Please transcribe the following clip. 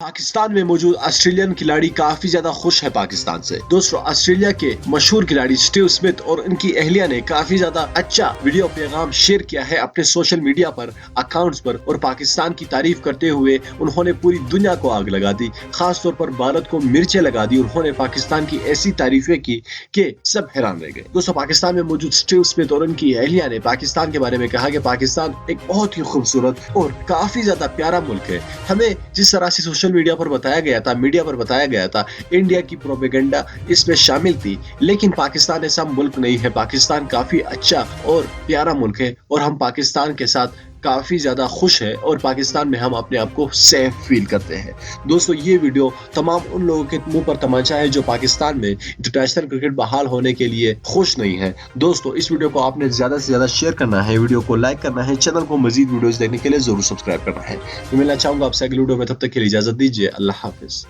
पाकिस्तान में मौजूद ऑस्ट्रेलियन खिलाड़ी काफी ज्यादा खुश है पाकिस्तान से। दोस्तों, ऑस्ट्रेलिया के मशहूर खिलाड़ी स्टीव स्मिथ और उनकी अहलिया ने काफी ज्यादा अच्छा वीडियो पैगाम शेयर किया है अपने सोशल मीडिया पर अकाउंट्स पर, और पाकिस्तान की तारीफ करते हुए उन्होंने पूरी दुनिया को आग लगा दी। खास तौर पर भारत को मिर्चें लगा दी। उन्होंने पाकिस्तान की ऐसी तारीफें की कि सब हैरान रह गए। दोस्तों, पाकिस्तान में मौजूद स्टीव स्मिथ और उनकी अहलिया ने पाकिस्तान के बारे में कहा कि पाकिस्तान एक बहुत ही खूबसूरत और काफी ज्यादा प्यारा मुल्क है। हमें जिस तरह से सोशल मीडिया पर बताया गया था, मीडिया पर बताया गया था, इंडिया की प्रोपेगेंडा इसमें शामिल थी, लेकिन पाकिस्तान ऐसा मुल्क नहीं है। पाकिस्तान काफी अच्छा और प्यारा मुल्क है और हम पाकिस्तान के साथ काफी ज्यादा खुश है और पाकिस्तान में हम अपने आप को सेफ फील करते हैं। दोस्तों, ये वीडियो तमाम उन लोगों के मुंह पर तमाचा है जो पाकिस्तान में इंटरनेशनल क्रिकेट बहाल होने के लिए खुश नहीं है। दोस्तों, इस वीडियो को आपने ज्यादा से ज्यादा शेयर करना है, वीडियो को लाइक करना है, चैनल को मजीद वीडियोस देखने के लिए जरूर सब्सक्राइब करना है। मैं मिलना चाहूंगा आपसे अगले वीडियो में, तब तक के लिए इजाजत दीजिए। अल्लाह हाफिज।